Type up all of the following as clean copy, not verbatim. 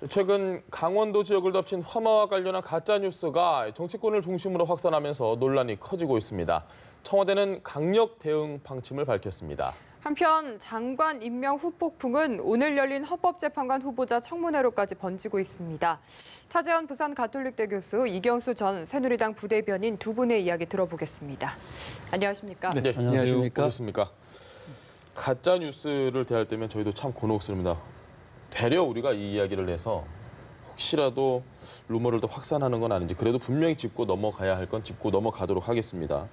최근 강원도 지역을 덮친 화마와 관련한 가짜뉴스가 정치권을 중심으로 확산하면서 논란이 커지고 있습니다. 청와대는 강력 대응 방침을 밝혔습니다. 한편 장관 임명 후폭풍은 오늘 열린 헌법재판관 후보자 청문회로까지 번지고 있습니다. 차재원 부산 가톨릭대 교수, 이경수 전 새누리당 부대변인 두 분의 이야기 들어보겠습니다. 안녕하십니까? 네, 안녕하십니까? 오셨습니까? 가짜 뉴스를 대할 때면 저희도 참 곤혹스럽니다. 되려 우리가 이 이야기를 해서 혹시라도 루머를 더 확산하는 건 아닌지 그래도 분명히 짚고 넘어가야 할 건 짚고 넘어가도록 하겠습니다.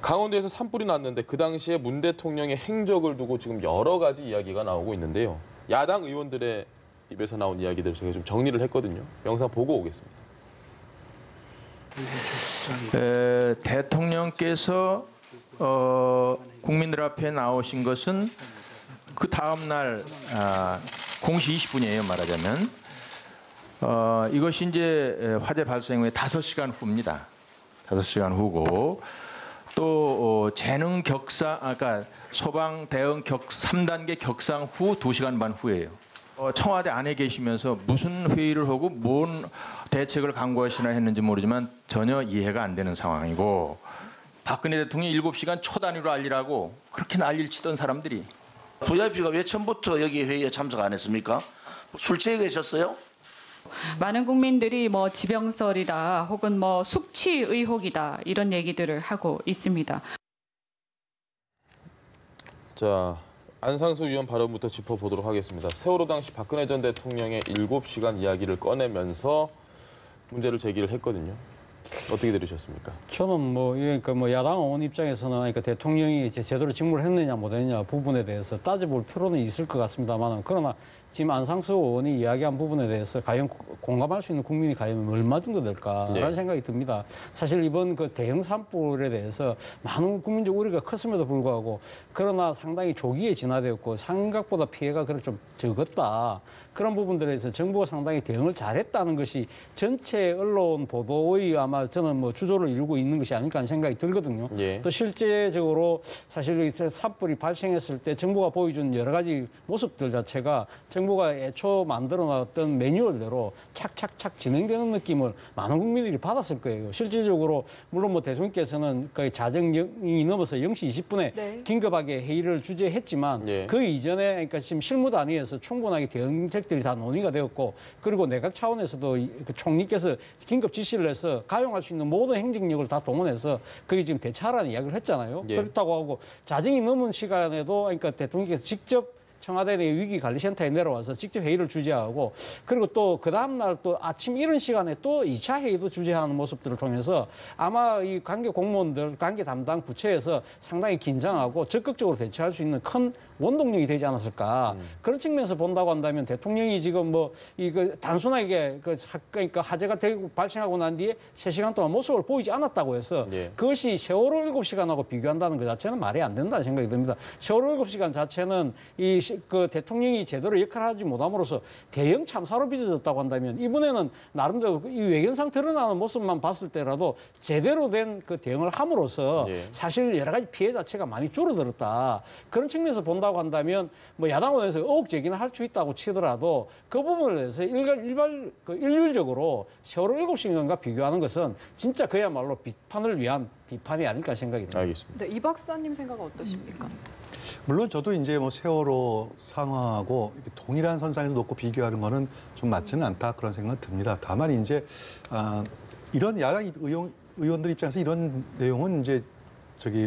강원도에서 산불이 났는데 그 당시에 문 대통령의 행적을 두고 지금 여러 가지 이야기가 나오고 있는데요. 야당 의원들의 입에서 나온 이야기들을 제가 좀 정리를 했거든요. 영상 보고 오겠습니다. 대통령께서 국민들 앞에 나오신 것은 그 다음 날 0시 20분이에요, 말하자면. 이것이 이제 화재 발생 후에 5시간 후입니다. 5시간 후고 또 재능 격상, 그러니까 소방 대응 3단계 격상 후 2시간 반 후예요. 청와대 안에 계시면서 무슨 회의를 하고 뭔 대책을 강구하시나 했는지 모르지만 전혀 이해가 안 되는 상황이고, 박근혜 대통령이 7시간 초 단위로 알리라고 그렇게 난리를 치던 사람들이, VIP가 왜 처음부터 여기 회의에 참석 안 했습니까? 술 취해 계셨어요? 많은 국민들이 뭐 지병설이다 혹은 뭐 숙취 의혹이다 이런 얘기들을 하고 있습니다. 자, 안상수 의원 발언부터 짚어보도록 하겠습니다. 세월호 당시 박근혜 전 대통령의 7시간 이야기를 꺼내면서 문제를 제기를 했거든요. 어떻게 들으셨습니까? 저는 그러니까 야당 의원 입장에서는 그러니까 대통령이 제대로 직무를 했느냐 못했느냐 부분에 대해서 따져볼 필요는 있을 것 같습니다만, 그러나 지금 안상수 의원이 이야기한 부분에 대해서 과연 공감할 수 있는 국민이 과연 얼마 정도 될까라는 생각이 듭니다. 사실 이번 그 대형 산불에 대해서 많은 국민적 우려가 컸음에도 불구하고, 그러나 상당히 조기에 진화되었고 생각보다 피해가 그렇게 좀 적었다. 그런 부분들에 대해서 정부가 상당히 대응을 잘했다는 것이 전체 언론 보도의 아마 저는 주조를 이루고 있는 것이 아닐까 하는 생각이 들거든요. 또 실제적으로 사실 산불이 발생했을 때 정부가 보여준 여러 가지 모습들 자체가 정부가 애초 만들어놨던 매뉴얼대로 착착착 진행되는 느낌을 많은 국민들이 받았을 거예요. 실질적으로 물론 대통령께서는 거의 자정이 넘어서 0시 20분에 긴급하게 회의를 주재했지만 그 이전에 그러니까 지금 실무 단위에서 충분하게 대응책들이 다 논의가 되었고, 그리고 내각 차원에서도 그 총리께서 긴급 지시를 해서 가용할 수 있는 모든 행정력을 다 동원해서 그게 지금 대처하라는 이야기를 했잖아요. 그렇다고 하고 자정이 넘은 시간에도 그러니까 대통령께서 직접 청와대 내 위기관리센터에 내려와서 직접 회의를 주재하고, 그리고 또 그 다음날 또 아침 이른 시간에 또 2차 회의도 주재하는 모습들을 통해서 아마 이 관계 공무원들, 관계 담당 부처에서 상당히 긴장하고 적극적으로 대처할 수 있는 큰 원동력이 되지 않았을까. 그런 측면에서 본다고 한다면 대통령이 지금 이거 단순하게 그러니까 화재가 되고 발생하고 난 뒤에 3시간 동안 모습을 보이지 않았다고 해서 그것이 세월호 7시간하고 비교한다는 것 자체는 말이 안 된다는 생각이 듭니다. 세월호 7시간 자체는 그 대통령이 제대로 역할을 하지 못함으로써 대형 참사로 빚어졌다고 한다면, 이번에는 나름대로 이 외견상 드러나는 모습만 봤을 때라도 제대로 된 그 대응을 함으로써 사실 여러 가지 피해 자체가 많이 줄어들었다. 그런 측면에서 본다고 한다면 야당원에서 의혹 제기는 할 수 있다고 치더라도 그 부분에 대해서 일률적으로 세월호 7시간과 비교하는 것은 진짜 그야말로 비판을 위한 비판이 아닐까 생각이 듭니다. 알겠습니다. 이 박사님 생각은 어떠십니까? 물론 저도 이제 세월호 상황하고 동일한 선상에서 놓고 비교하는 거는 좀 맞지는 않다, 그런 생각은 듭니다. 다만 이제 이런 야당 의원들 입장에서 이런 내용은 이제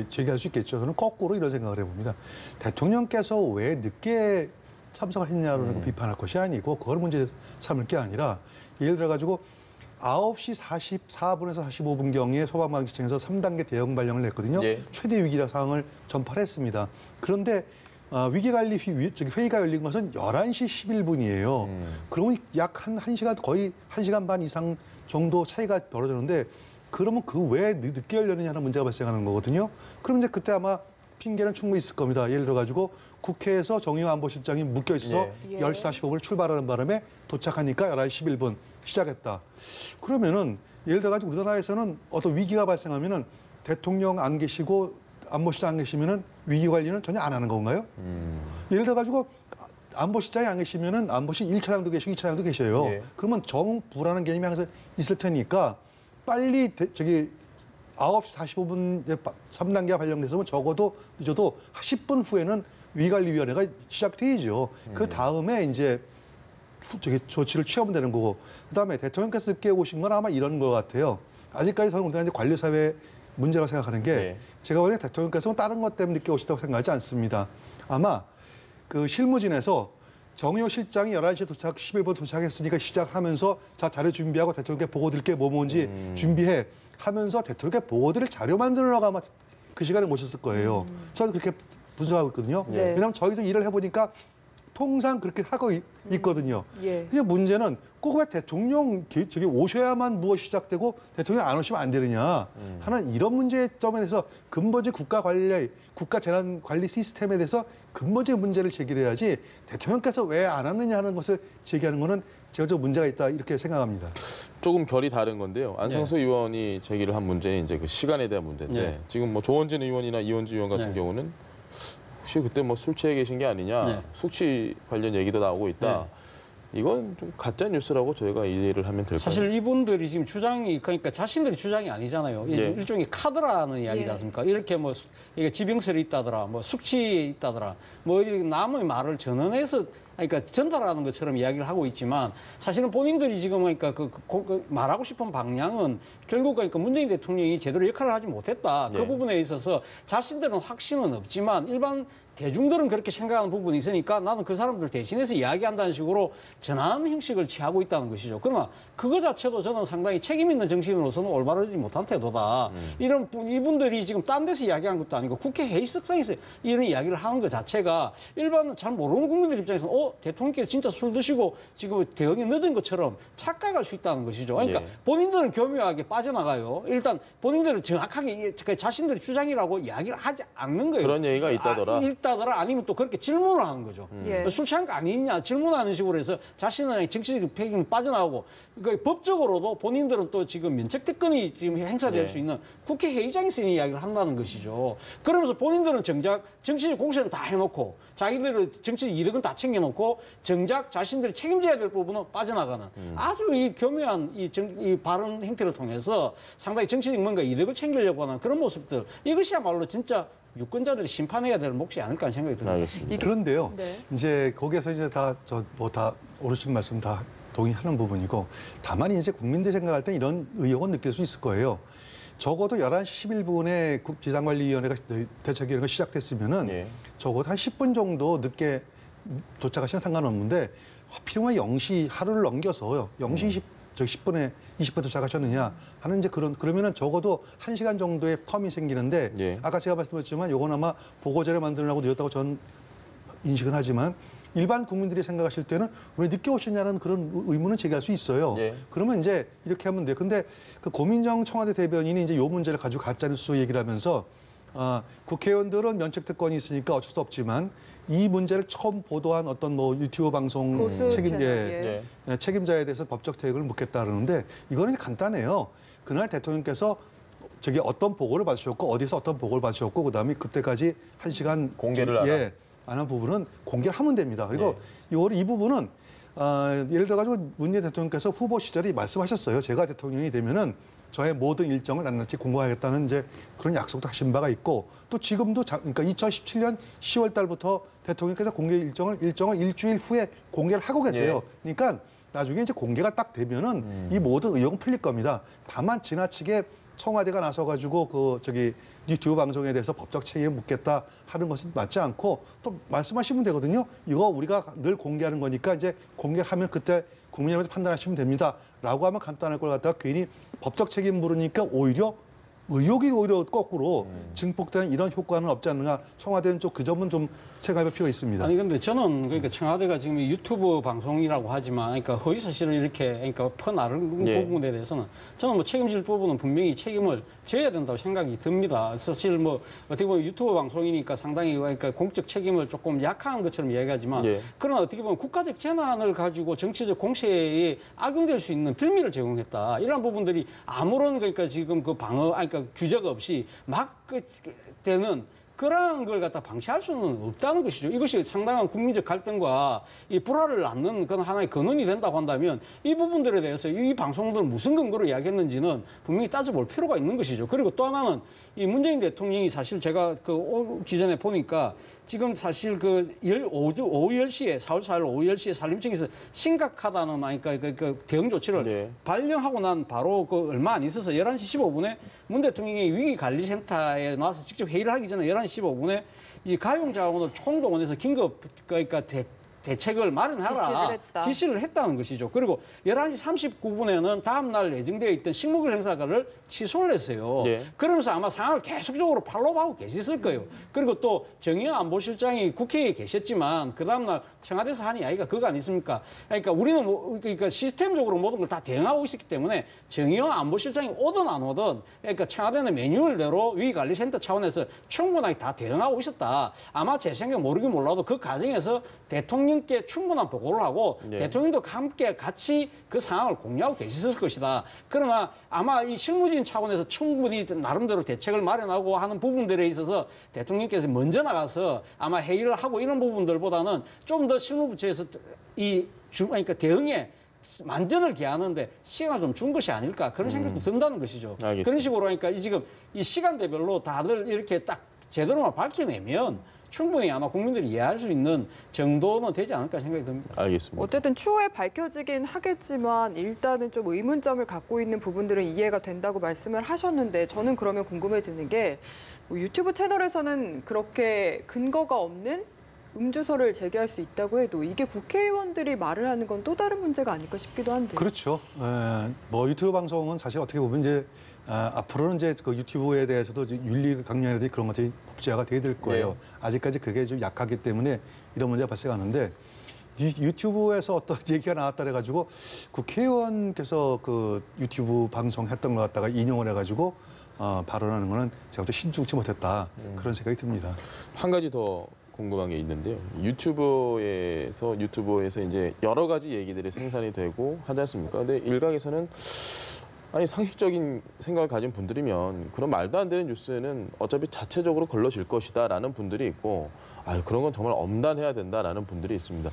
제기할 수 있겠죠. 저는 거꾸로 이런 생각을 해봅니다. 대통령께서 왜 늦게 참석을 했냐고 비판할 것이 아니고 그걸 문제 삼을 게 아니라, 예를 들어가지고 9시 44분에서 45분경에 소방방지청에서 3단계 대응 발령을 냈거든요. 최대 위기라 상황을 전파를 했습니다. 그런데 위기관리 회의가 열린 것은 11시 11분이에요. 그러면 약 1시간, 거의 1시간 반 이상 정도 차이가 벌어졌는데, 그러면 그 왜 늦게 열렸느냐는 문제가 발생하는 거거든요. 그럼 이제 그때 아마 핑계는 충분히 있을 겁니다. 예를 들어가지고 국회에서 정의용 안보실장이 묶여 있어서 10시 45분에 출발하는 바람에 도착하니까 11시 11분 시작했다. 그러면은 예를 들어가지고 우리나라에서는 어떤 위기가 발생하면은 대통령 안 계시고 안보실장 안 계시면은 위기 관리는 전혀 안 하는 건가요? 예를 들어가지고 안보실장이 안 계시면은 안보실 1차장도 계시고 2차장도 계셔요. 예. 그러면 정부라는 개념이 항상 있을 테니까 빨리 저기 9시 45분 3단계가 발령돼서 적어도 늦어도 10분 후에는 위관리위원회가 시작되죠. 그 다음에 이제 저기 조치를 취하면 되는 거고, 그다음에 대통령께서 늦게 오신 건 아마 이런 것 같아요. 아직까지 저는 우리가 이제 관료사회 문제라고 생각하는 게 네. 제가 원래 대통령께서 다른 것 때문에 늦게 오셨다고 생각하지 않습니다. 아마 그 실무진에서 정의용 실장이 11시에 도착, 11분 도착했으니까 시작하면서 자, 자료 준비하고 대통령께 보고 드릴 게 뭔지 준비해 하면서 대통령께 보고 드릴 자료 만들어라고 아마 그 시간에 모셨을 거예요. 저는 그렇게 분석하고 있거든요. 네. 왜냐하면 저희도 일을 해보니까 통상 그렇게 하고 있거든요. 예. 그냥 문제는 꼭 왜 대통령 저기 오셔야만 무엇이 시작되고 대통령 안 오시면 안 되느냐 하는 이런 문제점에 대해서 근본적인 국가 재난 관리 시스템에 대해서 근본적인 문제를 제기해야지 대통령께서 왜 안 왔느냐 하는 것을 제기하는 것은 제가 좀 문제가 있다 이렇게 생각합니다. 조금 결이 다른 건데요. 안상수 의원이 제기를 한 문제는 이제 그 시간에 대한 문제인데 네. 지금 뭐 조원진 의원이나 이원주 의원 같은 네. 경우는 혹시 그때 뭐 술 취해 계신 게 아니냐, 네. 숙취 관련 얘기도 나오고 있다. 이건 좀 가짜 뉴스라고 저희가 이해를 하면 될까요? 사실 이분들이 지금 주장이 그러니까 자신들이 주장이 아니잖아요. 이게 예. 일종의 카드라는 이야기지 예. 않습니까? 이렇게 뭐 이게 지병설이 있다더라, 뭐 숙취에 있다더라, 뭐 남의 말을 전언해서 그러니까 전달하는 것처럼 이야기를 하고 있지만 사실은 본인들이 지금 그러니까 그 말하고 싶은 방향은 결국 그러니까 문재인 대통령이 제대로 역할을 하지 못했다. 네. 그 부분에 있어서 자신들은 확신은 없지만 일반 대중들은 그렇게 생각하는 부분이 있으니까 나는 그 사람들 대신해서 이야기한다는 식으로 전하는 형식을 취하고 있다는 것이죠. 그러나 그거 자체도 저는 상당히 책임 있는 정치인으로서는 올바르지 못한 태도다. 이런 이분들이 지금 딴 데서 이야기한 것도 아니고 국회 회의석상에서 이런 이야기를 하는 것 자체가 일반은 잘 모르는 국민들 입장에서는 대통령께서 진짜 술 드시고 지금 대응이 늦은 것처럼 착각할 수 있다는 것이죠. 그러니까 예. 본인들은 교묘하게 빠져나가요. 일단 본인들은 정확하게 자신들의 주장이라고 이야기를 하지 않는 거예요. 그런 얘기가 있다더라. 있다더라 아니면 또 그렇게 질문을 하는 거죠. 예. 술 취한 거 아니냐 질문하는 식으로 해서 자신은 정치적 패기는 빠져나오고 그러니까 법적으로도 본인들은 또 지금 면책특권이 지금 행사될 네. 수 있는 국회 회의장에서 이 이야기를 한다는 것이죠. 그러면서 본인들은 정작 정치적 공세는 다 해놓고 자기들의 정치적 이득은 다 챙겨놓고 정작 자신들이 책임져야 될 부분은 빠져나가는 아주 이 교묘한 이 발언 행태를 통해서 상당히 정치적 뭔가 이득을 챙기려고 하는 그런 모습들 이것이야말로 진짜 유권자들이 심판해야 될 몫이 아닐까 하는 생각이 듭니다. 알겠습니다. 그런데요. 네. 이제 거기에서 이제 다 오르신 말씀 다 동의하는 부분이고 다만 이제 국민들이 생각할 때 이런 의혹은 느낄 수 있을 거예요. 적어도 11시 11분에 국지장관리위원회가 대책위원회가 시작됐으면은 예. 적어도 한 10분 정도 늦게 도착하시면 상관없는데 하필이면 0시 하루를 넘겨서요. 0시 10분에 20분 도착하셨느냐 하는 이제 그러면은 적어도 1시간 정도의 텀이 생기는데 예. 아까 제가 말씀드렸지만 요건 아마 보고자료 만드느라고 늦었다고 전 인식은 하지만 일반 국민들이 생각하실 때는 왜 늦게 오셨냐는 그런 의문은 제기할 수 있어요. 예. 그러면 이제 이렇게 하면 돼요. 근데 그 고민정 청와대 대변인이 이제 요 문제를 가지고 가짜뉴스 얘기를 하면서 국회의원들은 면책특권이 있으니까 어쩔 수 없지만 이 문제를 처음 보도한 어떤 뭐 유튜브 방송 보수 채널, 예. 네. 책임자에 대해서 법적 대응을 묻겠다 그러는데 이거는 간단해요. 그날 대통령께서 저기 어떤 보고를 받으셨고 어디서 어떤 보고를 받으셨고 그다음에 그때까지 1시간 공개를 하라. 안 한 부분은 공개를 하면 됩니다. 그리고 이 부분은 예를 들어가지고 문재인 대통령께서 후보 시절에 말씀하셨어요. 제가 대통령이 되면은 저의 모든 일정을 낱낱이 공고하겠다는 이제 그런 약속도 하신 바가 있고 또 지금도 그러니까 2017년 10월 달부터 대통령께서 공개 일정을 일주일 후에 공개를 하고 계세요. 그러니까 나중에 이제 공개가 딱 되면은 이 모든 의혹은 풀릴 겁니다. 다만 지나치게 청와대가 나서가지고 그 저기 유튜브 방송에 대해서 법적 책임을 묻겠다 하는 것은 맞지 않고 또 말씀하시면 되거든요. 이거 우리가 늘 공개하는 거니까 이제 공개를 하면 그때 국민 여러분 판단하시면 됩니다.라고 하면 간단할 걸 갖다가 괜히 법적 책임 물으니까 오히려 의혹이 오히려 거꾸로 증폭되는 이런 효과는 없지 않느냐. 청와대는 좀 그 점은 좀 생각해볼 필요가 있습니다. 아니 근데 저는 그러니까 청와대가 지금 유튜브 방송이라고 하지만 그러니까 허위 사실을 이렇게 그러니까 퍼나르는 예. 부분에 대해서는 저는 뭐 책임질 부분은 분명히 책임을 져야 된다고 생각이 듭니다. 사실 뭐 어떻게 보면 유튜브 방송이니까 상당히 그러니까 공적 책임을 조금 약한 것처럼 이야기하지만 예. 그러나 어떻게 보면 국가적 재난을 가지고 정치적 공세에 악용될 수 있는 빌미를 제공했다. 이런 부분들이 아무런 그러니까 지금 그 방어 그러니까 규제가 없이 막 되는 그러한 걸 갖다 방치할 수는 없다는 것이죠. 이것이 상당한 국민적 갈등과 이 불화를 낳는 그런 하나의 근원이 된다고 한다면 이 부분들에 대해서 이 방송들은 무슨 근거로 이야기했는지는 분명히 따져볼 필요가 있는 것이죠. 그리고 또 하나는 이 문재인 대통령이 사실 제가 오기 전에 보니까 지금 사실 오후 10시에 4월 4일 오후 10시에 산림청에서 심각하다는 그 대응 조치를 네. 발령하고 난 바로 얼마 안 있어서 11시 15분에 문 대통령이 위기관리센터에 나와서 직접 회의를 하기 전에 11시 15분에 이 가용자원을 총동원해서 긴급 대책을 마련하라 지시를 했다는 것이죠. 그리고 11시 39분에는 다음 날 예정되어 있던 식목일 행사를 취소를 했어요. 예. 그러면서 아마 상황을 계속적으로 팔로우하고 계셨을 거예요. 그리고 또 정의용 안보실장이 국회에 계셨지만 그 다음 날 청와대에서 한 이야기가 그거 아니십니까? 그러니까 우리는 그러니까 시스템적으로 모든 걸 다 대응하고 있었기 때문에 정의용 안보실장이 오든 안 오든 그러니까 청와대는 매뉴얼대로 위기관리센터 차원에서 충분하게 다 대응하고 있었다. 아마 제 생각 모르긴 몰라도 그 과정에서 대통령께 충분한 보고를 하고 네. 대통령도 함께 같이 그 상황을 공유하고 계셨을 것이다. 그러나 아마 이 실무진 차원에서 충분히 나름대로 대책을 마련하고 하는 부분들에 있어서 대통령께서 먼저 나가서 아마 회의를 하고 이런 부분들보다는 좀 더 실무부처에서 그러니까 대응에 만전을 기하는데 시간을 좀 준 것이 아닐까 그런 생각도 든다는 것이죠. 알겠습니다. 그런 식으로 하니까 지금 이 시간대별로 다들 이렇게 딱 제대로만 밝혀내면 충분히 아마 국민들이 이해할 수 있는 정도는 되지 않을까 생각이 듭니다. 알겠습니다. 어쨌든 추후에 밝혀지긴 하겠지만 일단은 좀 의문점을 갖고 있는 부분들은 이해가 된다고 말씀을 하셨는데 저는 그러면 궁금해지는 게 유튜브 채널에서는 그렇게 근거가 없는 음주설을 제기할 수 있다고 해도 이게 국회의원들이 말을 하는 건 또 다른 문제가 아닐까 싶기도 한데요. 그렇죠. 뭐 유튜브 방송은 사실 어떻게 보면 이제 앞으로는 이제 그 유튜브에 대해서도 이제 윤리 강령이라든지 그런 것들이 법제화가 돼야 될 거예요. 네. 아직까지 그게 좀 약하기 때문에 이런 문제가 발생하는데 유튜브에서 어떤 얘기가 나왔다 그래가지고 국회의원께서 그 유튜브 방송했던 것 갖다가 인용을 해가지고 발언하는 거는 제가 또 신중치 못했다 그런 생각이 듭니다. 한 가지 더 궁금한 게 있는데요. 유튜브에서 이제 여러 가지 얘기들이 생산이 되고 하지 않습니까? 근데 일각에서는 아니 상식적인 생각을 가진 분들이면 그런 말도 안 되는 뉴스에는 어차피 자체적으로 걸러질 것이다라는 분들이 있고 그런 건 정말 엄단해야 된다라는 분들이 있습니다.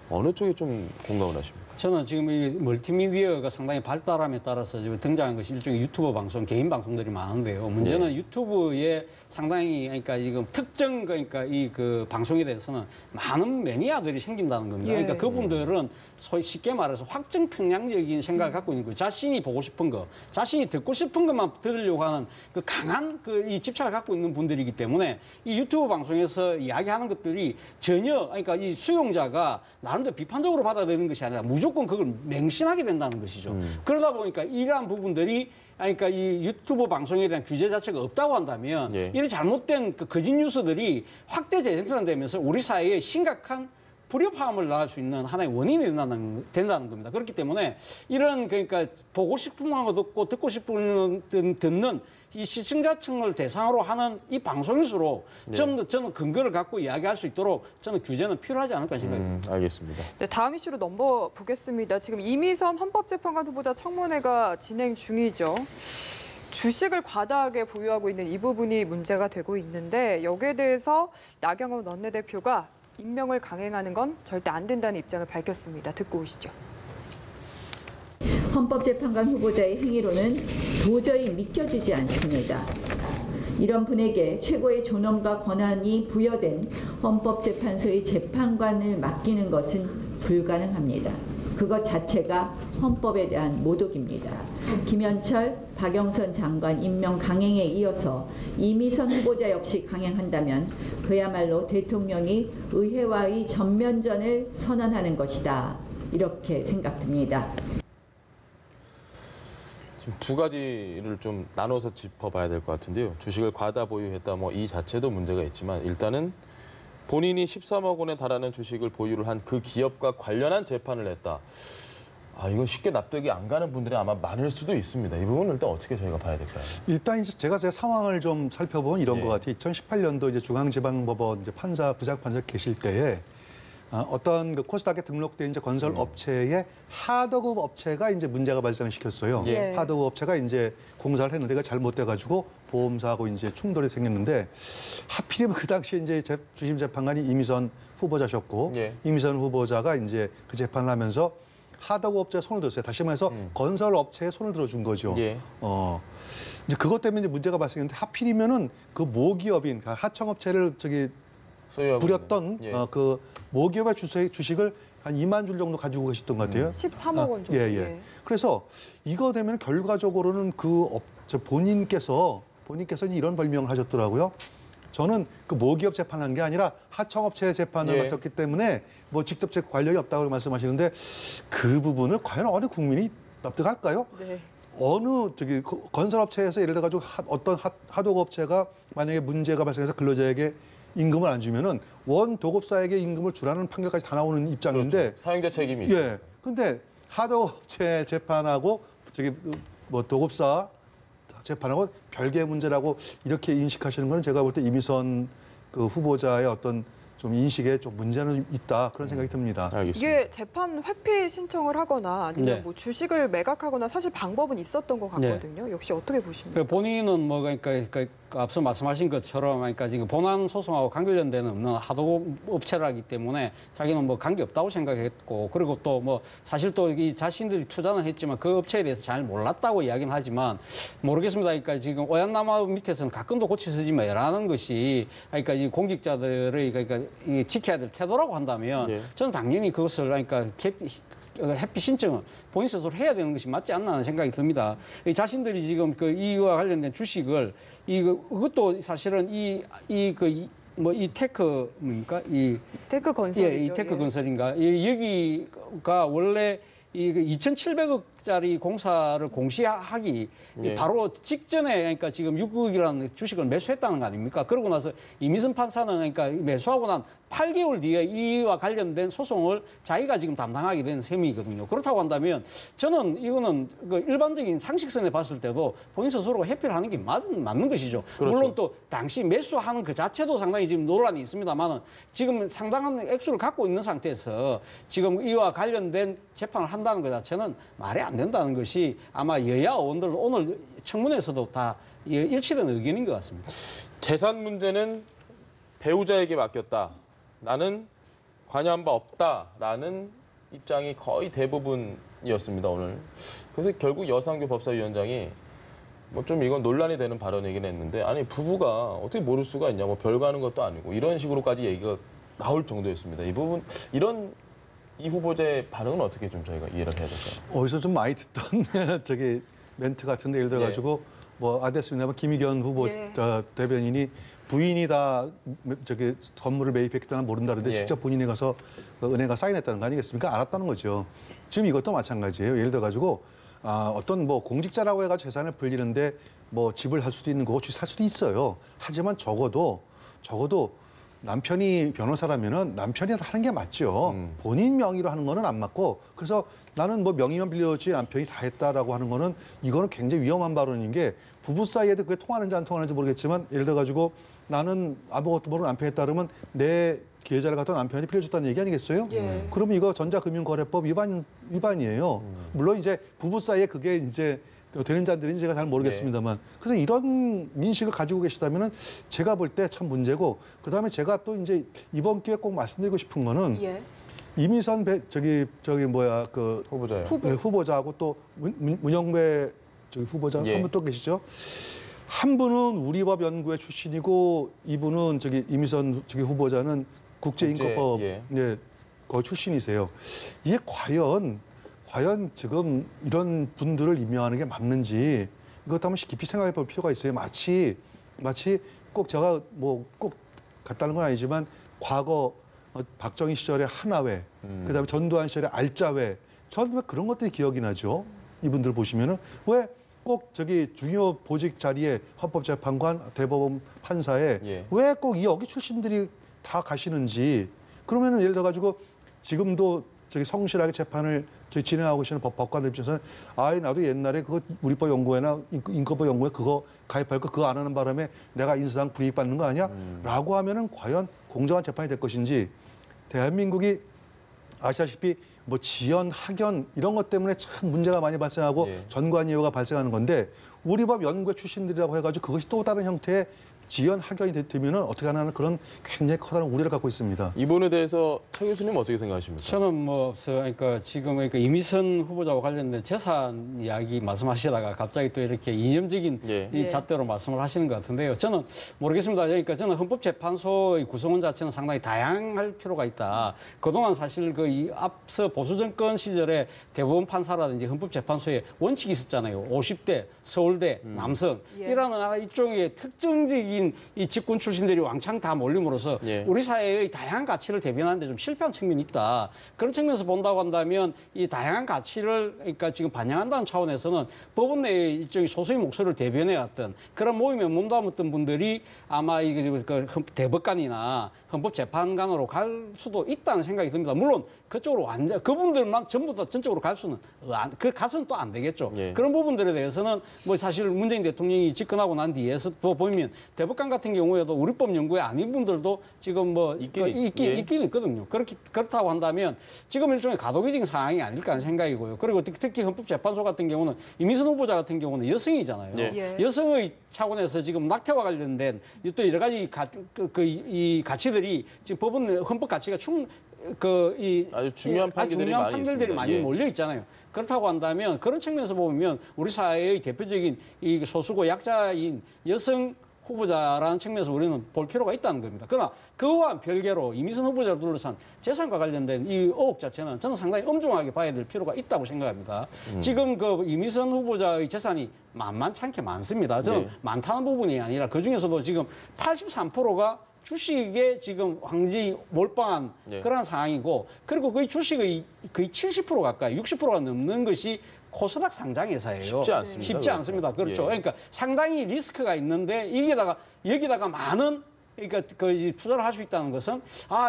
어느 쪽에 좀 공감을 하십니까? 저는 지금 이 멀티미디어가 상당히 발달함에 따라서 지금 등장한 것이 일종의 유튜버 방송, 개인 방송들이 많은데요. 문제는 유튜브에 상당히 그러니까 지금 특정 그러니까 이 그 방송에 대해서는 많은 매니아들이 생긴다는 겁니다. 예. 그러니까 그분들은 소위 쉽게 말해서 확증 편향적인 생각을 갖고 있는 거예요. 자신이 보고 싶은 거, 자신이 듣고 싶은 것만 들으려고 하는 그 강한 이 집착을 갖고 있는 분들이기 때문에 이 유튜브 방송에서 이야기하는 것들이 전혀 그러니까 이 수용자가 나름대로 비판적으로 받아들이는 것이 아니라 무조건 그걸 맹신하게 된다는 것이죠. 그러다 보니까 이러한 부분들이 그러니까 이 유튜브 방송에 대한 규제 자체가 없다고 한다면 이런 잘못된 그 거짓 뉴스들이 확대 재생산되면서 우리 사회에 심각한 불협화음을 낳을 수 있는 하나의 원인이 된다는 겁니다. 그렇기 때문에 이런 그러니까 보고 싶은 거 듣고 싶은 듣는 이 시청자층을 대상으로 하는 이 방송일수록 좀 더 저는 근거를 갖고 이야기할 수 있도록 저는 규제는 필요하지 않을까 생각합니다. 알겠습니다. 네, 다음 이슈로 넘어보겠습니다. 지금 이미선 헌법재판관 후보자 청문회가 진행 중이죠. 주식을 과다하게 보유하고 있는 이 부분이 문제가 되고 있는데 여기에 대해서 나경원 원내대표가 임명을 강행하는 건 절대 안 된다는 입장을 밝혔습니다. 듣고 오시죠. 헌법재판관 후보자의 행위로는 도저히 믿겨지지 않습니다. 이런 분에게 최고의 존엄과 권한이 부여된 헌법재판소의 재판관을 맡기는 것은 불가능합니다. 그것 자체가 헌법에 대한 모독입니다. 김현철, 박영선 장관 임명 강행에 이어서 이미선 후보자 역시 강행한다면 그야말로 대통령이 의회와의 전면전을 선언하는 것이다. 이렇게 생각됩니다. 지금 두 가지를 좀 나눠서 짚어봐야 될 것 같은데요. 주식을 과다 보유했다 이 자체도 문제가 있지만 일단은 본인이 13억 원에 달하는 주식을 보유를 한 그 기업과 관련한 재판을 했다. 이건 쉽게 납득이 안 가는 분들이 아마 많을 수도 있습니다. 이 부분은 일단 어떻게 저희가 봐야 될까요? 일단 이제 제가 제 상황을 좀 살펴보면 이런 것 같아요. 2018년도 이제 중앙지방법원 이제 부장판사 계실 때에 어떤 그 코스닥에 등록된 이제 건설 업체의 하도급 업체가 이제 문제가 발생시켰어요. 예. 하도급 업체가 이제 공사를 했는데 그가 잘못돼가지고 보험사하고 이제 충돌이 생겼는데 하필이면 그 당시에 이제 주심 재판관이 이미선 후보자셨고 예. 이미선 후보자가 이제 그 재판을 하면서 하도급 업체에 손을 들었어요. 다시 말해서 건설 업체에 손을 들어준 거죠. 예. 이제 그것 때문에 이제 문제가 발생했는데 하필이면은 그 모기업인 그러니까 하청업체를 소유하고 부렸던 있는. 예. 그 모기업의 주식을 한 2만 줄 정도 가지고 계셨던 것 같아요. 13억 원 정도. 예. 그래서 이거 되면 결과적으로는 본인께서 이런 별명을 하셨더라고요. 저는 그 모기업 재판한 게 아니라 하청업체 재판을 예. 맡았기 때문에 뭐 직접 제 관련이 없다고 말씀하시는데 그 부분을 과연 어느 국민이 납득할까요? 네. 어느 건설업체에서 예를 들어 가지고 어떤 하도급업체가 만약에 문제가 발생해서 근로자에게 임금을 안 주면은 원 도급사에게 임금을 주라는 판결까지 다 나오는 입장인데 그렇죠. 사용자 책임이 있죠. 예. 근데 하도업체 재판하고 도급사 재판하고 별개의 문제라고 이렇게 인식하시는 건 제가 볼 때 이미선 그 후보자의 어떤 좀 인식에 좀 문제는 있다 그런 생각이 듭니다. 알겠습니다. 이게 재판 회피 신청을 하거나 아니면 네. 뭐 주식을 매각하거나 사실 방법은 있었던 것 같거든요. 역시 어떻게 보십니까? 본인은 뭐 그러니까 앞서 말씀하신 것처럼 그러니까 지금 본안 소송하고 관계되는 없는 하도급 업체라기 때문에 자기는 뭐 관계 없다고 생각했고 그리고 또 뭐 사실 또 이 자신들이 투자는 했지만 그 업체에 대해서 잘 몰랐다고 이야기는 하지만 모르겠습니다. 그러니까 지금 오얏나무 밑에서는 가끔도 고치 쓰지 마라는 것이 그러니까 이 공직자들의 그러니까 이 지켜야 될 태도라고 한다면 예. 저는 당연히 그것을 그러니까 회피 신청은 본인 스스로 해야 되는 것이 맞지 않나 하는 생각이 듭니다. 이 자신들이 지금 그 이와 관련된 주식을 그것도 사실은 이 테크 뭡니까 이 테크 건설이죠. 이 테크 건설인가 여기가 원래 이 2,700억짜리 공사를 공시하기 예. 바로 직전에 그러니까 지금 6억이라는 주식을 매수했다는 거 아닙니까? 그러고 나서 이미선 판사는 그러니까 매수하고 난 8개월 뒤에 이와 관련된 소송을 자기가 지금 담당하게 된 셈이거든요. 그렇다고 한다면 저는 이거는 그 일반적인 상식선에 봤을 때도 본인 스스로가 회피를 하는 게 맞는 것이죠. 그렇죠. 물론 또 당시 매수하는 그 자체도 상당히 지금 논란이 있습니다만 지금 상당한 액수를 갖고 있는 상태에서 지금 이와 관련된 재판을 한다는 것 자체는 말이 안 된다는 것이 아마 여야 의원들 오늘 청문회에서도 다 일치된 의견인 것 같습니다. 재산 문제는 배우자에게 맡겼다. 나는 관여한 바 없다라는 입장이 거의 대부분이었습니다, 오늘. 그래서 결국 여상규 법사위원장이 뭐 좀 이건 논란이 되는 발언이긴 했는데 아니 부부가 어떻게 모를 수가 있냐, 뭐 별거 하는 것도 아니고 이런 식으로까지 얘기가 나올 정도였습니다. 이 부분 이 후보자의 반응은 어떻게 좀 저희가 이해를 해야 될까요? 어디서 좀 많이 듣던 멘트 같은데 예를 들어가지고 뭐 안 됐습니다만 김의견 후보 예. 대변인이 부인이 다 건물을 매입했다는 모른다는데 예. 직접 본인이 가서 그 은행가 사인했다는 거 아니겠습니까? 알았다는 거죠. 지금 이것도 마찬가지예요. 예를 들어가지고 어떤 뭐 공직자라고 해가지고 재산을 불리는데 뭐 집을 할 수도 있는 거고 주식 살 수도 있어요. 하지만 적어도 남편이 변호사라면은 남편이 하는 게 맞죠. 본인 명의로 하는 거는 안 맞고 그래서 나는 뭐 명의만 빌려줬지 남편이 다 했다라고 하는 거는 이거는 굉장히 위험한 발언인 게 부부 사이에도 그게 통하는지 안 통하는지 모르겠지만 예를 들어가지고 나는 아무것도 모르는 남편이 했다 그러면 내 계좌를 갖다 남편이 빌려줬다는 얘기 아니겠어요? 예. 그러면 이거 전자금융거래법 위반이에요. 물론 이제 부부 사이에 그게 이제 되는지 안 되는지 제가 잘 모르겠습니다만 그래서 이런 민식을 가지고 계시다면은 제가 볼 때 참 문제고 그다음에 제가 또 이제 이번 기회에 꼭 말씀드리고 싶은 거는 예. 이미선 후보자요. 후보자하고 또 문영배 후보자 예. 한 분 또 계시죠. 한 분은 우리법 연구회 출신이고 이분은 이미선 후보자는 국제인권법 거의 출신이세요. 이게 과연 지금 이런 분들을 임명하는 게 맞는지 이것도 한번 깊이 생각해 볼 필요가 있어요. 마치 꼭 제가 뭐 꼭 같다는 건 아니지만 과거 박정희 시절의 하나회, 그다음에 전두환 시절의 알짜회, 저는 왜 그런 것들이 기억이 나죠? 이분들 보시면은 왜 꼭 중요 보직 자리에 헌법재판관, 대법원 판사에 왜 꼭 여기 출신들이 다 가시는지 그러면은 예를 들어가지고 지금도 성실하게 재판을 진행하고 계시는 법관들 입장에서는 나도 옛날에 그거 우리법 연구회나 인권법 연구회 그거 가입할 거 그거 안 하는 바람에 내가 인사상 불이익 받는 거 아니야? 라고 하면은 과연 공정한 재판이 될 것인지 대한민국이 아시다시피 뭐 지연, 학연 이런 것 때문에 참 문제가 많이 발생하고 예. 전관이호가 발생하는 건데 우리 법 연구회 출신들이라고 해가지고 그것이 또 다른 형태의 지연, 학연이 되면은 어떻게 하나 하는 그런 굉장히 커다란 우려를 갖고 있습니다. 이 부분에 대해서 차 교수님 어떻게 생각하십니까? 저는 뭐 그러니까 지금 그러니까 이미선 후보자와 관련된 재산 이야기 말씀하시다가 갑자기 또 이렇게 이념적인 예. 이 잣대로 말씀을 하시는 것 같은데요. 저는 모르겠습니다. 그러니까 저는 헌법재판소의 구성원 자체는 상당히 다양할 필요가 있다. 그동안 사실 그 이 앞서 보수 정권 시절에 대법원 판사라든지 헌법재판소에 원칙이 있었잖아요. 50대, 서울대, 남성 예. 이라는 일종의 특정적인 이 직군 출신들이 왕창 다 몰림으로써 예. 우리 사회의 다양한 가치를 대변하는 데 좀 실패한 측면이 있다. 그런 측면에서 본다고 한다면 이 다양한 가치를 그러니까 지금 반영한다는 차원에서는 법원 내의 일종의 소수의 목소리를 대변해왔던 그런 모임에 몸담았던 분들이 아마 이게 그 대법관이나 헌법재판관으로 갈 수도 있다는 생각이 듭니다. 물론 그쪽으로 완전 그분들만 전부 다 전적으로 갈 수는 그 가서는 또 안 되겠죠. 예. 그런 부분들에 대해서는 뭐 사실 문재인 대통령이 집권하고 난 뒤에서 또 보면 대법관 같은 경우에도 우리 법 연구에 아닌 분들도 지금 뭐 있긴 있거든요. 그렇다고 한다면 지금 일종의 가도기적인 상황이 아닐까 하는 생각이고요. 그리고 특히 헌법재판소 같은 경우는 이미선 후보자 같은 경우는 여성이잖아요. 예. 여성의 차원에서 지금 낙태와 관련된 또 여러 가지 이 가치들이 지금 법원 헌법 가치가 아주 중요한 판결들이 많이 판결들이 있습니다. 많이 예. 몰려 있잖아요. 그렇다고 한다면 그런 측면에서 보면 우리 사회의 대표적인 이 소수고 약자인 여성 후보자라는 측면에서 우리는 볼 필요가 있다는 겁니다. 그러나 그와 별개로 이미선 후보자를 둘러싼 재산과 관련된 이 의혹 자체는 저는 상당히 엄중하게 봐야 될 필요가 있다고 생각합니다. 지금 그 이미선 후보자의 재산이 만만찮게 많습니다. 저는 네. 많다는 부분이 아니라 그 중에서도 지금 83%가 주식에 지금 완전히 몰빵한 네. 그런 상황이고 그리고 거의 주식의 거의 70% 가까이 60%가 넘는 것이 코스닥 상장회사예요. 쉽지 않습니다. 쉽지 않습니다. 그렇죠. 예. 그러니까 상당히 리스크가 있는데 여기다가 많은 그러니까 그 투자를 할 수 있다는 것은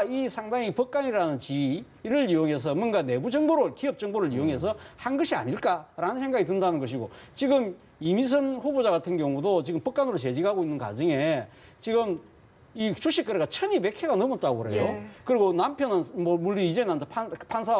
이 상당히 법관이라는 지위를 이용해서 뭔가 내부 정보를 기업 정보를 이용해서 한 것이 아닐까라는 생각이 든다는 것이고 지금 이미선 후보자 같은 경우도 지금 법관으로 재직하고 있는 과정에 지금 이 주식 거래가 1,200회가 넘었다고 그래요. 예. 그리고 남편은 뭐 물론 이제는 판사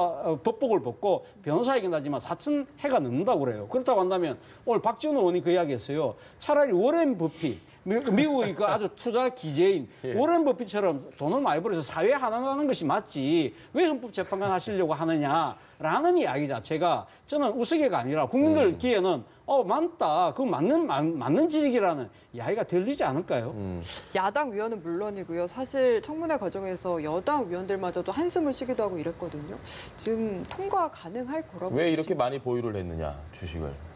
법복을 벗고 변호사이긴 하지만 4,000회가 넘는다고 그래요. 그렇다고 한다면 오늘 박지원 의원이 그 이야기했어요. 차라리 워렌 버핏 미국의 그 아주 투자 기재인 예. 워렌 버핏처럼 돈을 많이 벌어서 사회에 하는 것이 맞지 왜 헌법재판관 하시려고 하느냐라는 이야기 자체가 저는 우스개가 아니라 국민들 귀에는 맞다. 그거 맞는 지식이라는 이야기가 들리지 않을까요? 야당 위원은 물론이고요. 사실 청문회 과정에서 여당 위원들마저도 한숨을 쉬기도 하고 이랬거든요. 지금 통과 가능할 거라고 왜 이렇게 많이 보유를 했느냐 주식을?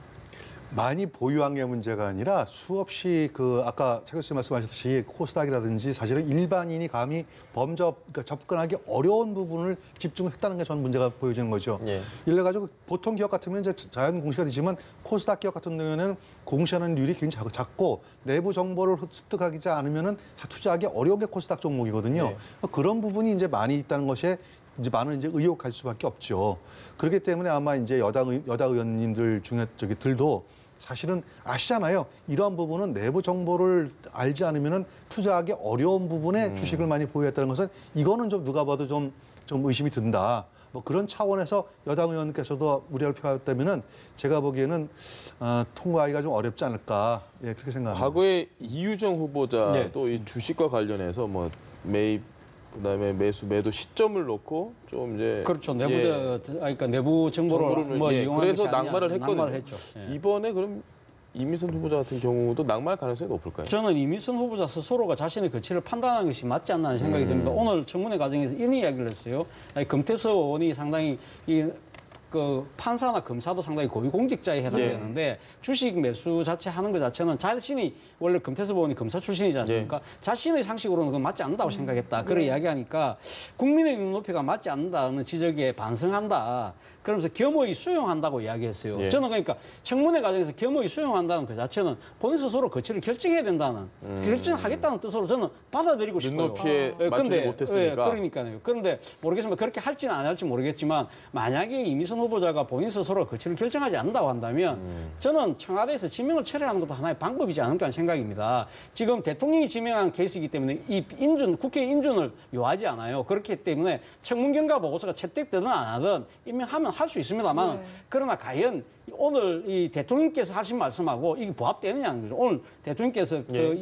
많이 보유한 게 문제가 아니라 수없이 아까 최 교수님 말씀하셨듯이 코스닥이라든지 사실은 일반인이 감히 그러니까 접근하기 어려운 부분을 집중했다는 게 저는 문제가 보여지는 거죠. 예. 이래 가지고 보통 기업 같으면 이제 자연 공시가 되지만 코스닥 기업 같은 경우에는 공시하는 률이 굉장히 작고 내부 정보를 습득하지 않으면은 투자하기 어려운 게 코스닥 종목이거든요. 네. 그런 부분이 이제 많이 있다는 것에 이제 많은 의혹 갈 수밖에 없죠. 그렇기 때문에 아마 이제 여당 의원님들 중에 들도 사실은 아시잖아요. 이러한 부분은 내부 정보를 알지 않으면은 투자하기 어려운 부분에 주식을 많이 보유했다는 것은 이거는 좀 누가 봐도 좀 의심이 든다. 뭐 그런 차원에서 여당 의원께서도 우려를 표했다면은 제가 보기에는 통과하기가 좀 어렵지 않을까 그렇게 생각합니다. 과거에 이유정 후보자도 네. 이 주식과 관련해서 뭐 매입 그다음에 매도 시점을 놓고 좀 이제 그렇죠. 그러니까 내부 정보를 뭐 예, 이용하는 그래서 것이 아니냐, 낙마를 했거든요. 낙마를 했죠. 예. 이번에 그럼 이미선 후보자 같은 경우도 낙마할 가능성이 높을까요? 저는 이미선 후보자 스스로가 자신의 거취를 판단하는 것이 맞지 않나 하는 생각이 듭니다. 오늘 청문회 과정에서 이런 이야기를 했어요. 금태섭 의원이 상당히 그 판사나 검사도 상당히 고위공직자에 해당되는데 주식 매수 자체 하는 것 자체는 자신이 원래 금태섭 의원이 검사 출신이지 않습니까? 자신의 상식으로는 그건 맞지 않는다고 생각했다. 그런 이야기하니까 국민의 눈높이가 맞지 않는다는 지적에 반성한다. 그러면서 겸허히 수용한다고 이야기했어요. 저는 그러니까 청문회 과정에서 겸허히 수용한다는 그 자체는 본인 스스로 거취를 결정해야 된다는 결정하겠다는 뜻으로 저는 받아들이고 싶어요. 눈높이에 맞추지 못했으니까. 그러니까요. 그런데 모르겠습니다. 그렇게 할지는 안 할지 모르겠지만 만약에 이미선 후보자가 본인 스스로 거취를 결정하지 않는다고 한다면 저는 청와대에서 지명을 철회하는 것도 하나의 방법이지 않을까 하는 생각입니다. 지금 대통령이 지명한 케이스이기 때문에 이 국회 인준을 요하지 않아요. 그렇기 때문에 청문경과 보고서가 채택되든 안 하든 임명하면 할 수 있습니다만 그러나 과연 오늘 이 대통령께서 하신 말씀하고 이게 부합되느냐는 거죠. 오늘 대통령께서 그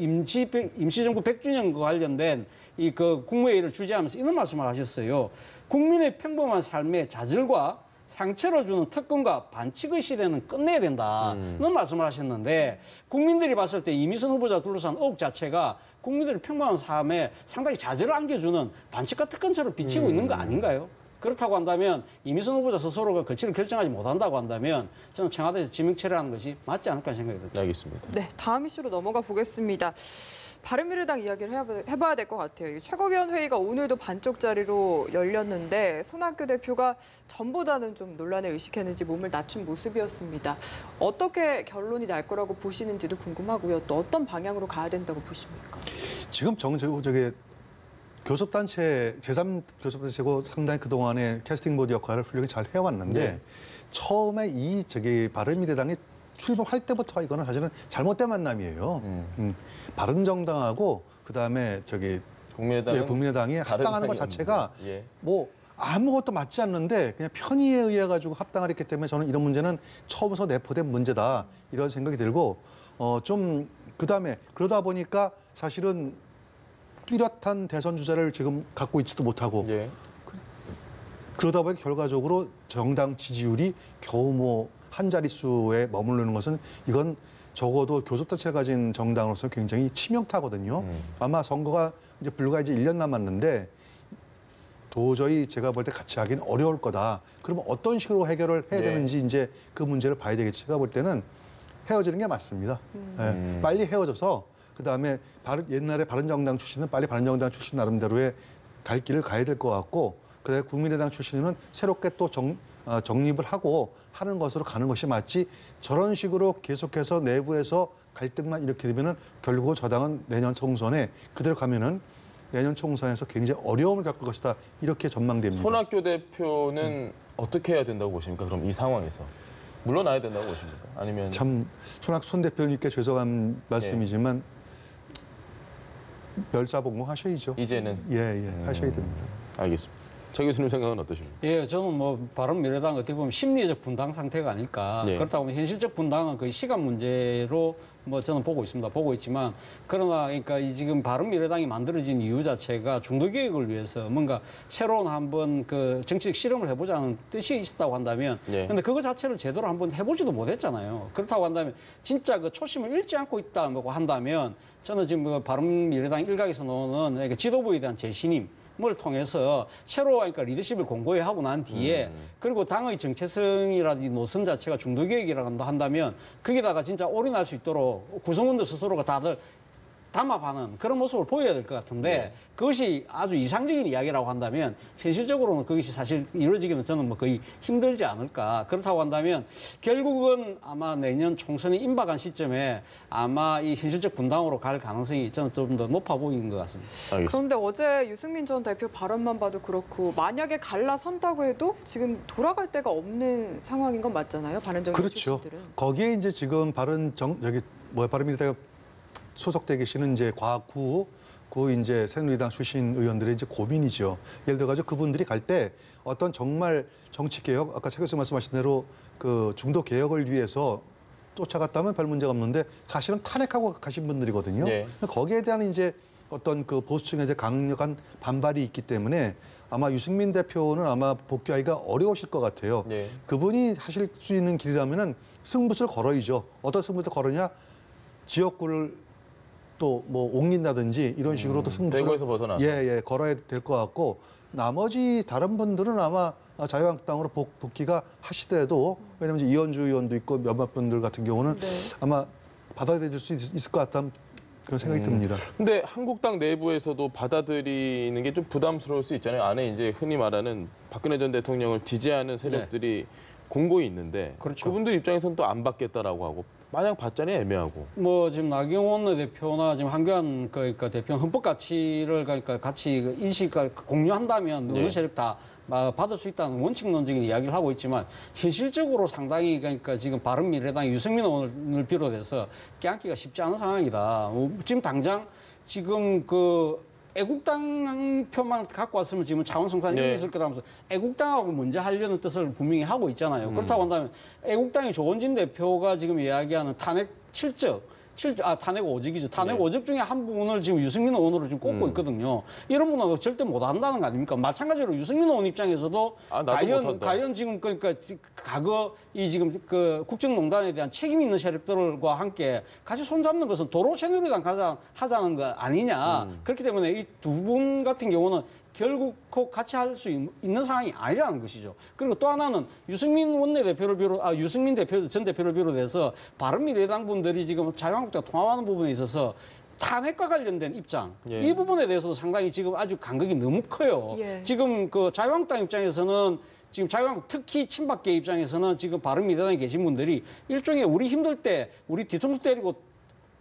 임시정부 100주년 관련된 이 그 국무회의를 주재하면서 이런 말씀을 하셨어요. 국민의 평범한 삶에 좌절과 상처를 주는 특권과 반칙의 시대는 끝내야 된다. 이런 말씀을 하셨는데 국민들이 봤을 때 이미선 후보자 둘러싼 의혹 자체가 국민들의 평범한 삶에 상당히 좌절을 안겨주는 반칙과 특권처럼 비치고 있는 거 아닌가요? 그렇다고 한다면 이미선 후보자 스스로가 거취를 결정하지 못한다고 한다면 저는 청와대에서 지명 철회하는 것이 맞지 않을까 생각이 듭니다. 알겠습니다. 네, 다음 이슈로 넘어가 보겠습니다. 바른미래당 이야기를 해봐야 될 것 같아요. 이 최고위원 회의가 오늘도 반쪽 자리로 열렸는데 손학규 대표가 전보다는 좀 논란에 의식했는지 몸을 낮춘 모습이었습니다. 어떻게 결론이 날 거라고 보시는지도 궁금하고요. 또 어떤 방향으로 가야 된다고 보십니까? 지금 교섭단체, 제3교섭단체고 상당히 그동안에 캐스팅 보드 역할을 훌륭히 잘 해왔는데 처음에 바른미래당이 출범할 때부터 이거는 사실은 잘못된 만남이에요. 바른정당하고 그다음에 국민의당이 합당하는 것 자체가 뭐 아무것도 맞지 않는데 그냥 편의에 의해 가지고 합당을 했기 때문에 저는 이런 문제는 처음부터 내포된 문제다 이런 생각이 들고 좀 그다음에 그러다 보니까 사실은 뚜렷한 대선 주자를 지금 갖고 있지도 못하고 그러다 보니 결과적으로 정당 지지율이 겨우 뭐 한 자릿수에 머무르는 것은 이건 적어도 교섭단체가 가진 정당으로서 굉장히 치명타거든요. 아마 선거가 이제 불과 이제 1년 남았는데 도저히 제가 볼 때 같이 하긴 어려울 거다. 그러면 어떤 식으로 해결을 해야 되는지 이제 그 문제를 봐야 되겠죠. 제가 볼 때는 헤어지는 게 맞습니다. 빨리 헤어져서 그다음에 옛날에 바른정당 출신은 빨리 바른정당 출신 나름대로의 갈 길을 가야 될 것 같고 그다음에 국민의당 출신은 새롭게 또 정립을 하고 하는 것으로 가는 것이 맞지 저런 식으로 계속해서 내부에서 갈등만 이렇게 되면은 결국 저 당은 내년 총선에 그대로 가면은 내년 총선에서 굉장히 어려움을 겪을 것이다 이렇게 전망됩니다. 손학규 대표는 어떻게 해야 된다고 보십니까? 그럼 이 상황에서 물러나야 된다고 보십니까? 아니면 참 손 대표님께 죄송한 말씀이지만 멸사복무하셔야죠. 이제는 하셔야 됩니다. 알겠습니다. 차 교수님 생각은 어떠십니까? 예, 저는 뭐 바른미래당 어떻게 보면 심리적 분당 상태가 아닐까. 그렇다고 하면 현실적 분당은 거의 시간 문제로 뭐 저는 보고 있습니다. 보고 있지만 그러나 그러니까 이 지금 바른미래당이 만들어진 이유 자체가 중도개혁을 위해서 뭔가 새로운 한번 그 정치적 실험을 해보자는 뜻이 있었다고 한다면 근데 그거 자체를 제대로 한번 해보지도 못했잖아요. 그렇다고 한다면 진짜 그 초심을 잃지 않고 있다고 한다면 저는 지금 그 바른미래당 일각에서 나오는 그러니까 지도부에 대한 재신임 을 통해서 새로 그러니까 리더십을 공고히 하고 난 뒤에 그리고 당의 정체성이라든지 노선 자체가 중도개혁이라고 한다면 거기다가 진짜 올인할 수 있도록 구성원들 스스로가 다들 담합하는 그런 모습을 보여야 될 것 같은데 그것이 아주 이상적인 이야기라고 한다면 현실적으로는 그것이 사실 이루어지기는 저는 뭐 거의 힘들지 않을까. 그렇다고 한다면 결국은 아마 내년 총선이 임박한 시점에 아마 이 현실적 분당으로 갈 가능성이 저는 좀 더 높아 보이는 것 같습니다. 알겠습니다. 그런데 어제 유승민 전 대표 발언만 봐도 그렇고 만약에 갈라선다고 해도 지금 돌아갈 데가 없는 상황인 건 맞잖아요. 바른정당 그렇죠. 출신들은. 거기에 이제 지금 바른미래당 소속돼 계시는 이제 구 이제 새누리당 출신 의원들의 이제 고민이죠. 예를 들어가지고 그분들이 갈 때 어떤 정말 정치 개혁, 아까 최 교수 말씀하신 대로 그 중도 개혁을 위해서 쫓아갔다면 별 문제가 없는데 사실은 탄핵하고 가신 분들이거든요. 거기에 대한 이제 어떤 그 보수층의 이제 강력한 반발이 있기 때문에 아마 유승민 대표는 아마 복귀하기가 어려우실 것 같아요. 그분이 하실 수 있는 길이라면은 승부수를 걸어야죠. 어떤 승부수를 걸으냐? 지역구를 또 뭐 옮긴다든지 이런 식으로 또 승부수를 대구에서 벗어나서 걸어야 될 것 같고 나머지 다른 분들은 아마 자유한국당으로 복귀가 하시더라도 왜냐하면 이제 이현주 의원도 있고 몇몇 분들 같은 경우는 아마 받아들일 수 있을 것 같다는 그런 생각이 듭니다. 근데 한국당 내부에서도 받아들이는 게 좀 부담스러울 수 있잖아요. 안에 이제 흔히 말하는 박근혜 전 대통령을 지지하는 세력들이 공고히 있는데 그분들 입장에서는 또 안 받겠다라고 하고 마냥 받자니 애매하고. 뭐 지금 나경원 대표나 지금 한교안 그러니까 대표는 헌법 가치를 그러니까 같이 인식 공유한다면 어느 세력 다 받을 수 있다는 원칙론적인 이야기를 하고 있지만 현실적으로 상당히 그러니까 지금 바른미래당 유승민 의원을 비롯해서 껴안기가 쉽지 않은 상황이다. 지금 당장 지금 그 애국당 표만 갖고 왔으면 지금 차원성산이 네. 있을 거라면서 애국당하고 먼저 하려는 뜻을 분명히 하고 있잖아요. 그렇다고 한다면 애국당의 조원진 대표가 지금 이야기하는 탄핵 7적, 탄핵 5적이죠. 탄핵 네. 5적 중에 한 분을 지금 유승민 의원으로 지금 꼽고 있거든요. 이런 분은 절대 못 한다는 거 아닙니까? 마찬가지로 유승민 의원 입장에서도 나도 못한다. 과연 지금 그러니까 과거 이 지금 그 국정농단에 대한 책임 있는 세력들과 함께 같이 손잡는 것은 도로 새누리당 하자는 거 아니냐. 그렇기 때문에 이 두 분 같은 경우는 결국 같이 할 수 있는 상황이 아니라는 것이죠. 그리고 또 하나는 유승민 전 대표를 비롯해서 바른미래당 분들이 지금 자유한국당 통합하는 부분에 있어서 탄핵과 관련된 입장, 예. 이 부분에 대해서도 상당히 지금 아주 간극이 너무 커요. 예. 지금 그 자유한국당 입장에서는 지금 자유한국 특히 친박계 입장에서는 지금 바른미래당에 계신 분들이 일종의 우리 힘들 때 우리 뒤통수 때리고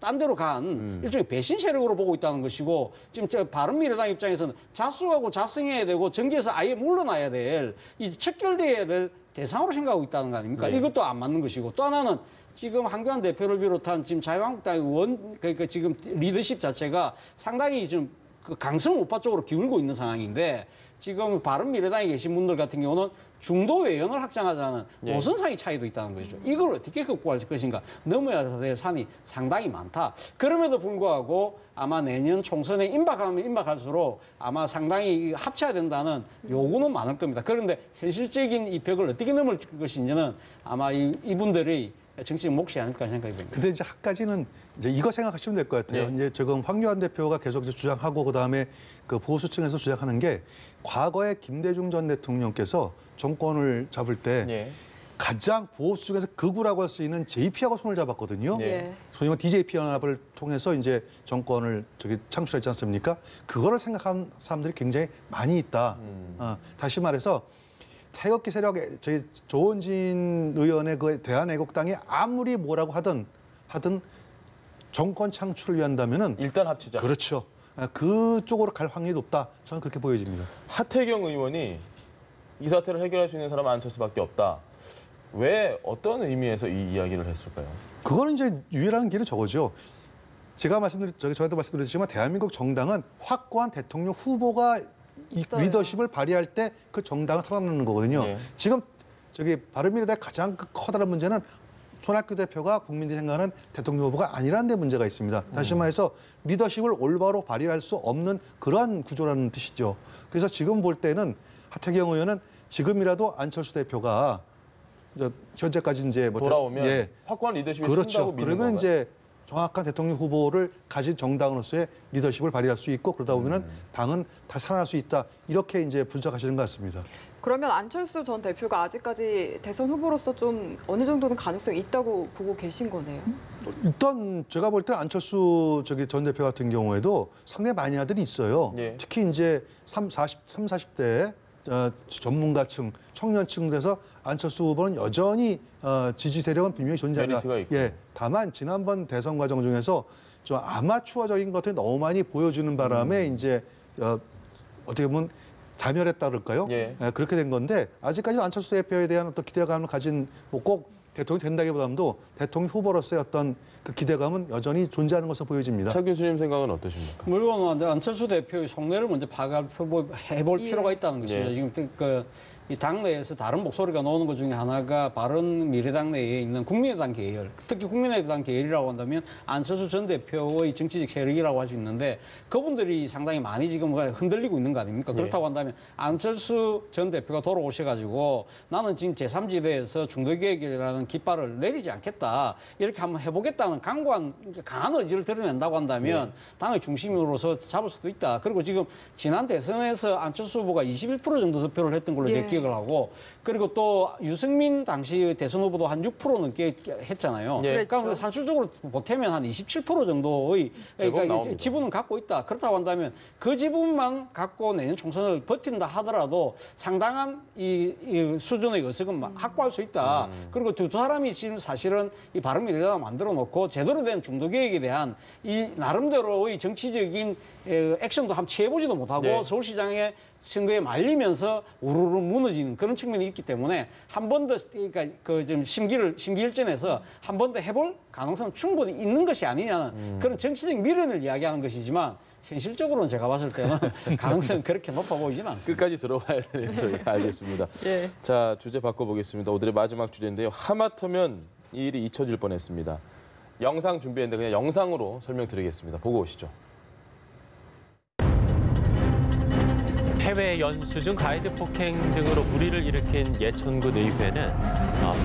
딴 데로 간 일종의 배신 세력으로 보고 있다는 것이고 지금 바른미래당 입장에서는 자수하고 자성해야 되고 정계에서 아예 물러나야 될 이 척결돼야 될 대상으로 생각하고 있다는 거 아닙니까? 네. 이것도 안 맞는 것이고 또 하나는 지금 한교안 대표를 비롯한 지금 자유한국당의 그러니까 지금 리더십 자체가 상당히 좀 그 강성 우파 쪽으로 기울고 있는 상황인데 지금 바른미래당에 계신 분들 같은 경우는 중도 외연을 확장하자는 예. 노선상의 차이도 있다는 것이죠. 이걸 어떻게 극복할 것인가 넘어야 될 산이 상당히 많다. 그럼에도 불구하고 아마 내년 총선에 임박하면 임박할수록 아마 상당히 합쳐야 된다는 요구는 많을 겁니다. 그런데 현실적인 이 벽을 어떻게 넘을 것인지는 아마 이분들의 정치적 몫이 아닐까 생각이 듭니다. 근데 이제 한 가지는 이제 이거 생각하시면 될 것 같아요. 네. 이제 지금 황교안 대표가 계속 이제 주장하고 그다음에 그 보수층에서 주장하는 게 과거에 김대중 전 대통령께서 정권을 잡을 때 예. 가장 보수 쪽에서 극우라고 할 수 있는 JP하고 손을 잡았거든요. 네. 소위 말해 DJP 연합을 통해서 이제 정권을 창출했지 않습니까? 그거를 생각하는 사람들이 굉장히 많이 있다. 다시 말해서 태극기 세력 저희 조원진 의원의 그 대한애국당이 아무리 뭐라고 하든 정권 창출을 위한다면은 일단 합치자. 그렇죠. 그쪽으로 갈 확률이 높다. 저는 그렇게 보여집니다. 하태경 의원이 이 사태를 해결할 수 있는 사람은 안철수밖에 없다. 왜 어떤 의미에서 이 이야기를 했을까요? 그거는 이제 유일한 길은 저거죠. 제가 저희도 말씀드렸지만 대한민국 정당은 확고한 대통령 후보가 이 있어요. 리더십을 발휘할 때 그 정당은 살아나는 거거든요. 네. 지금 바른미래당의 가장 커다란 문제는 손학규 대표가 국민들이 생각하는 대통령 후보가 아니라는 데 문제가 있습니다. 다시 말해서 리더십을 올바로 발휘할 수 없는 그러한 구조라는 뜻이죠. 그래서 지금 볼 때는 하태경 의원은 지금이라도 안철수 대표가 현재까지 이제 돌아오면 확고한 리더십이 쓴다고 그렇죠. 믿는 그러면 건가요? 이제 정확한 대통령 후보를 가진 정당으로서의 리더십을 발휘할 수 있고 그러다 보면은 당은 다 살아날 수 있다. 이렇게 이제 분석하시는 것 같습니다. 그러면 안철수 전 대표가 아직까지 대선 후보로서 좀 어느 정도는 가능성이 있다고 보고 계신 거네요. 일단 제가 볼 때 안철수 전 대표 같은 경우에도 상당히 많이 아들이 있어요. 예. 특히 이제 40대 전문가층, 청년층에서 안철수 후보는 여전히 지지 세력은 분명히 존재한다. 메리트가 있고. 예. 다만 지난번 대선 과정 중에서 좀 아마추어적인 것들이 너무 많이 보여주는 바람에 이제 어떻게 보면 자멸했다 그럴까요? 예. 그렇게 된 건데 아직까지 안철수 대표에 대한 어떤 기대감을 가진 꼭 대통령이 된다기보다도 대통령 후보로서의 어떤 그 기대감은 여전히 존재하는 것으로 보여집니다. 차 교수님 생각은 어떠십니까? 물론 안철수 대표의 속내를 먼저 파악해볼 필요가 있다는 것이죠. 예. 지금 이 당내에서 다른 목소리가 나오는 것 중에 하나가 바른미래당 내에 있는 국민의당 계열, 특히 국민의당 계열이라고 한다면 안철수 전 대표의 정치적 세력이라고 할 수 있는데 그분들이 상당히 많이 지금 흔들리고 있는 거 아닙니까? 그렇다고 한다면 안철수 전 대표가 돌아오셔가지고 나는 지금 제3지대에서 중도개혁이라는 깃발을 내리지 않겠다. 이렇게 한번 해보겠다는 강한 의지를 드러낸다고 한다면 당의 중심으로서 잡을 수도 있다. 그리고 지금 지난 대선에서 안철수 후보가 21% 정도 득표를 했던 걸로 제가 기억을 하고 그리고 또 유승민 당시 대선 후보도 한 6% 넘게 했잖아요. 예. 그러니까 산술적으로 보태면 한 27% 정도의 그러니까 지분은 갖고 있다. 그렇다고 한다면 그 지분만 갖고 내년 총선을 버틴다 하더라도 상당한 이 수준의 의석은 확보할 수 있다. 그리고 두 사람이 지금 사실은 이 바른미래당을 만들어 놓고 제대로 된 중도개혁에 대한 이 나름대로의 정치적인 액션도 한번 취해보지도 못하고 네. 서울시장의 선거에 말리면서 우르르 무너지는 그런 측면이 있기 때문에 한 번 더 그러니까 그 좀 심기일전에서 한 번 더 해볼 가능성은 충분히 있는 것이 아니냐는 그런 정치적 미련을 이야기하는 것이지만 현실적으로는 제가 봤을 때는 가능성은 그렇게 높아 보이지는 않습니다. 끝까지 들어봐야 되는 저희가 알겠습니다. 예. 자, 주제 바꿔보겠습니다. 오늘의 마지막 주제인데요. 하마터면 이 일이 잊혀질 뻔했습니다. 영상 준비했는데 그냥 영상으로 설명드리겠습니다. 보고 오시죠. 해외 연수 중 가이드 폭행 등으로 물의를 일으킨 예천군 의회는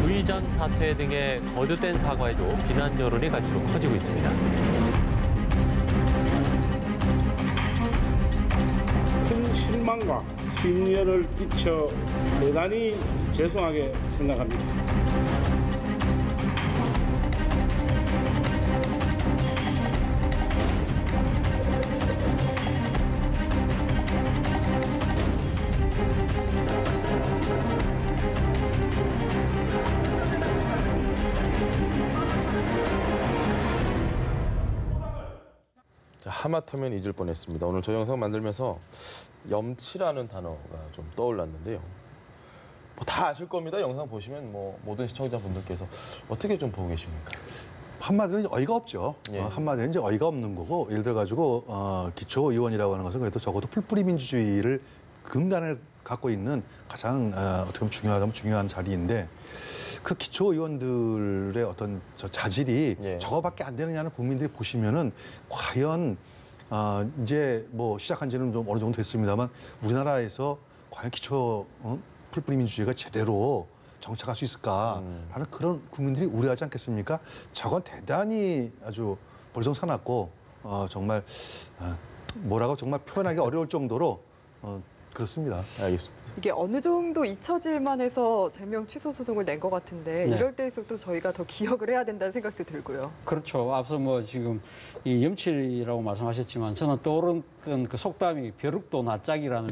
의전 사퇴 등의 거듭된 사과에도 비난 여론이 갈수록 커지고 있습니다. 큰 실망과 심려를 끼쳐 대단히 죄송하게 생각합니다. 자, 하마터면 잊을 뻔했습니다. 오늘 저 영상 만들면서 염치라는 단어가 좀 떠올랐는데요. 뭐 다 아실 겁니다. 영상 보시면 뭐 모든 시청자분들께서 어떻게 좀 보고 계십니까? 한마디로 이제 어이가 없죠. 예. 한마디로 이제 어이가 없는 거고, 예를 들어 가지고 기초의원이라고 하는 것은 그래도 적어도 풀뿌리 민주주의를 근간을 갖고 있는 가장 어떻게 보면 중요하다면 중요한 자리인데, 그 기초의원들의 어떤 저 자질이 예. 저거밖에 안 되느냐는 국민들이 보시면은 과연 이제 뭐 시작한 지는 좀 어느 정도 됐습니다만 우리나라에서 과연 기초 풀뿌리 민주주의가 제대로 정착할 수 있을까라는 그런 국민들이 우려하지 않겠습니까? 저건 대단히 아주 벌성사납고 정말 뭐라고 정말 표현하기 어려울 정도로 그렇습니다. 알겠습니다. 이게 어느 정도 잊혀질 만해서 제명 취소 소송을 낸 것 같은데 네. 이럴 때일수록 저희가 더 기억을 해야 된다는 생각도 들고요. 그렇죠. 앞서 뭐 지금 이 염치라고 말씀하셨지만 저는 떠오르던 그 속담이 벼룩도 낯짝이라는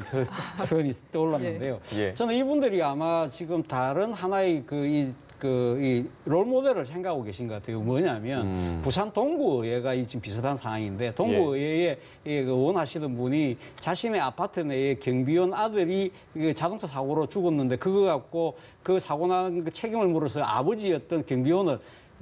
표현이 떠올랐는데요. 예. 저는 이분들이 아마 지금 다른 하나의 이 롤모델을 생각하고 계신 것 같아요. 뭐냐면 부산 동구의회가 지금 비슷한 상황인데 동구의회에 그 의원하시던 분이 자신의 아파트 내에 경비원 아들이 자동차 사고로 죽었는데 그거 갖고 그 사고 난 그 책임을 물어서 아버지였던 경비원을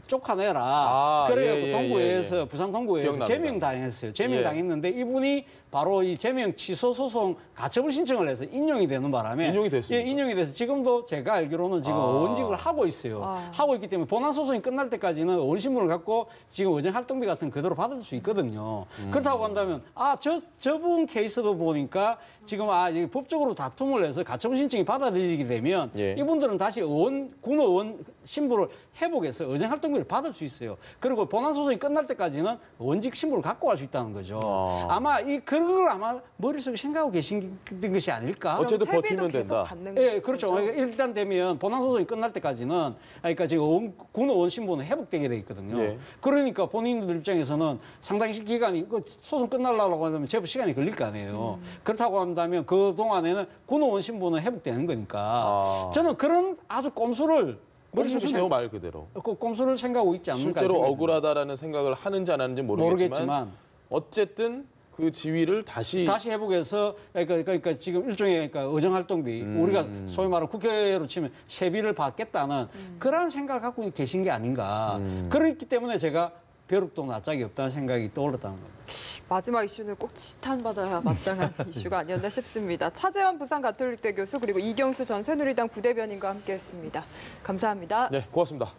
쫓아내라. 그래갖고 동구회에서 부산 동구회에서 기억납니다. 제명당했어요. 제명당했는데 이분이 바로 이 제명 취소 소송 가처분 신청을 해서 인용이 되는 바람에 인용이 됐습니까? 예, 인용이 돼서 지금도 제가 알기로는 지금 의원직을 하고 있어요. 하고 있기 때문에 본안 소송이 끝날 때까지는 의원 신분을 갖고 지금 의정 활동비 같은 거 그대로 받을 수 있거든요. 그렇다고 한다면 저분 케이스도 보니까 지금 이게 법적으로 다툼을 해서 가처분 신청이 받아들이게 되면 예. 이분들은 다시 군의원 신분을 회복해서 의정 활동비를 받을 수 있어요. 그리고 본안 소송이 끝날 때까지는 의원직 신분을 갖고 갈 수 있다는 거죠. 아마 그걸 아마 머릿속에 생각하고 계신 것이 아닐까? 어쨌든 세배도 버티면 계속 된다. 받는 예, 그렇죠. 거죠? 그러니까 일단 되면 본안 소송이 끝날 때까지는 그러니까 지금 군의원 신분은 회복되게 돼 있거든요. 예. 그러니까 본인들 입장에서는 상당히 기간이 소송 끝날라고 하면 제법 시간이 걸릴 거 아니에요. 그렇다고 한다면 그 동안에는 군의원 신분은 회복되는 거니까 저는 그런 아주 꼼수를 꼼수네요, 말 그대로. 꼼수를 생각하고 있지 않는가. 실제로 생각이 억울하다라는 생각을 하는지 안 하는지 모르겠지만 어쨌든 그 지위를 다시 회복해서 그러니까 지금 일종의 그러니까 의정활동비 우리가 소위 말하는 국회로 치면 세비를 받겠다는 그런 생각을 갖고 계신 게 아닌가. 그렇기 때문에 제가 벼룩도 낯짝이 없다는 생각이 떠올랐다는 겁니다. 마지막 이슈는 꼭 지탄받아야 마땅한 이슈가 아니었나 싶습니다. 차재원 부산가톨릭대 교수 그리고 이경수 전 새누리당 부대변인과 함께했습니다. 감사합니다. 네, 고맙습니다.